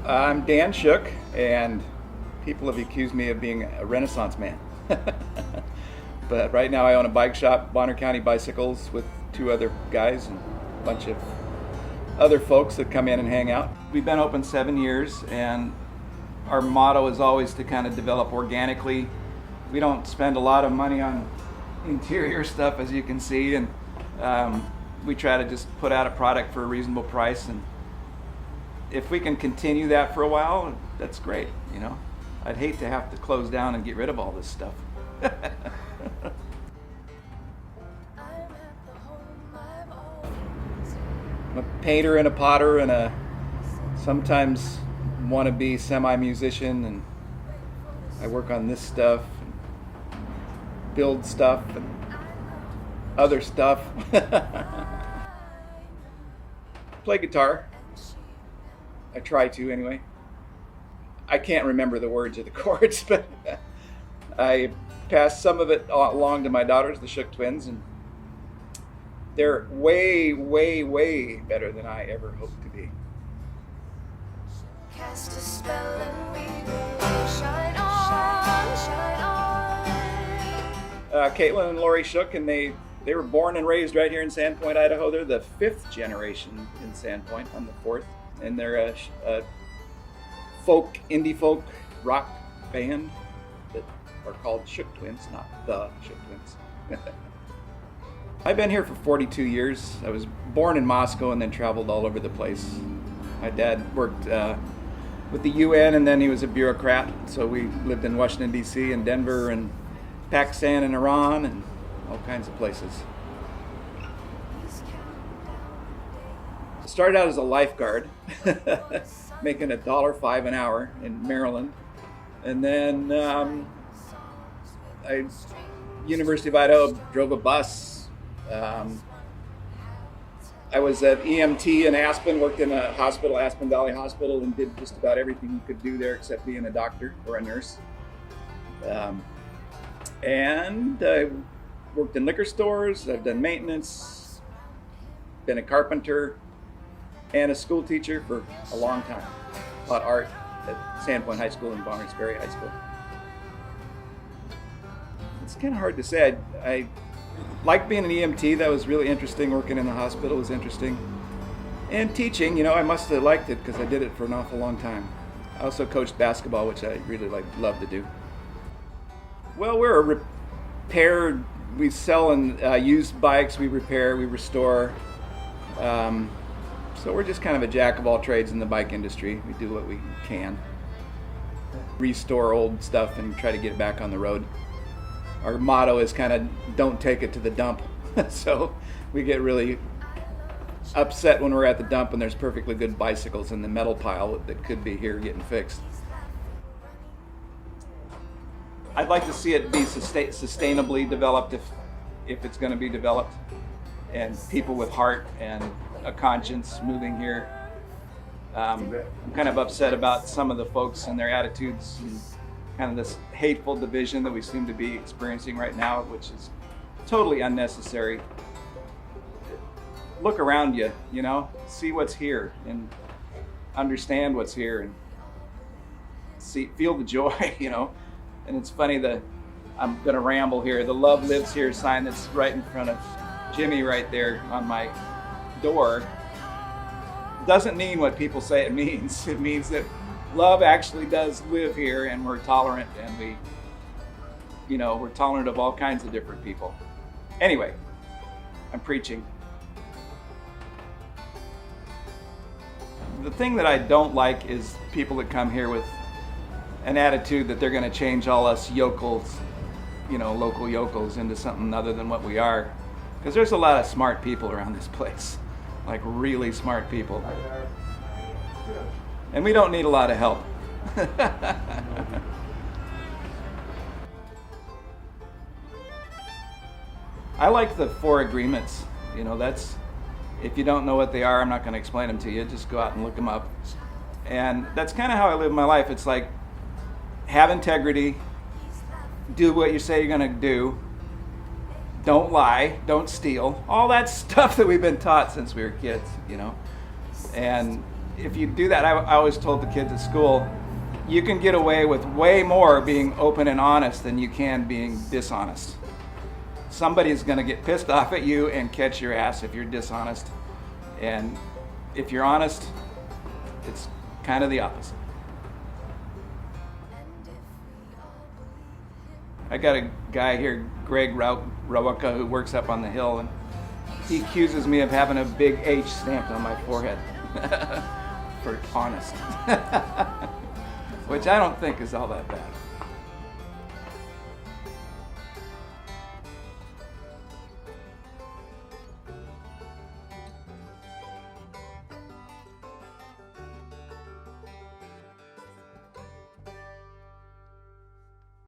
I'm Dan Shook, and people have accused me of being a Renaissance man. But right now I own a bike shop, Bonner County Bicycles, with two other guys and a bunch of other folks that come in and hang out. We've been open 7 years, and our motto is always to kind of develop organically. We don't spend a lot of money on interior stuff, as you can see, and we try to just put out a product for a reasonable price, and if we can continue that for a while, that's great, you know. I'd hate to have to close down and get rid of all this stuff. I'm a painter and a potter and a sometimes wannabe semi-musician, and I work on this stuff, and build stuff, and other stuff. Play guitar. I try to anyway. I can't remember the words of the chords, but I passed some of it along to my daughters, the Shook twins, and they're way, way, way better than I ever hoped to be. Cast a spell and we shine on, shine on. Caitlin and Lori Shook, and they were born and raised right here in Sandpoint, Idaho. They're the 5th generation in Sandpoint. I'm the 4th. And they're a indie folk rock band that are called Shook Twins, not the Shook Twins. I've been here for 42 years. I was born in Moscow and then traveled all over the place. My dad worked with the UN, and then he was a bureaucrat, so we lived in Washington, D.C. and Denver and Pakistan and Iran and all kinds of places. Started out as a lifeguard, making $1.05 an hour in Maryland, and then University of Idaho, drove a bus. I was at EMT in Aspen, worked in a hospital, Aspen Valley Hospital, and did just about everything you could do there except being a doctor or a nurse. And I worked in liquor stores. I've done maintenance, been a carpenter, and a school teacher for a long time. Taught art at Sandpoint High School and Bonners Ferry High School. It's kind of hard to say. I like being an EMT. That was really interesting. Working in the hospital was interesting. And teaching, you know, I must have liked it because I did it for an awful long time. I also coached basketball, which I really love to do. Well, we're a repair. We sell and used bikes. We repair, we restore. So we're just kind of a jack of all trades in the bike industry. We do what we can. Restore old stuff and try to get it back on the road. Our motto is kind of don't take it to the dump. So we get really upset when we're at the dump and there's perfectly good bicycles in the metal pile that could be here getting fixed. I'd like to see it be sustainably developed if it's going to be developed, and people with heart and a conscience moving here. I'm kind of upset about some of the folks and their attitudes and kind of this hateful division that we seem to be experiencing right now, which is totally unnecessary. Look around you, you know, see what's here and understand what's here and feel the joy, you know. And it's funny that I'm gonna ramble here. The Love Lives Here sign that's right in front of Jimmy right there on my door doesn't mean what people say it means. It means that love actually does live here, and we're tolerant, and we're tolerant of all kinds of different people. Anyway, I'm preaching. The thing that I don't like is people that come here with an attitude that they're going to change all us yokels, local yokels, into something other than what we are. Because there's a lot of smart people around this place, like really smart people. And we don't need a lot of help. I like the 4 agreements. That's, if you don't know what they are, I'm not going to explain them to you. Just go out and look them up. And that's kind of how I live my life. It's like, have integrity, do what you say you're going to do, don't lie, don't steal, all that stuff that we've been taught since we were kids, And if you do that, I always told the kids at school, you can get away with way more being open and honest than you can being dishonest. Somebody's going to get pissed off at you and catch your ass if you're dishonest. And if you're honest, it's kind of the opposite. I got a guy here, Greg Rawaka, who works up on the hill, and he accuses me of having a big H stamped on my forehead for honest, which I don't think is all that bad.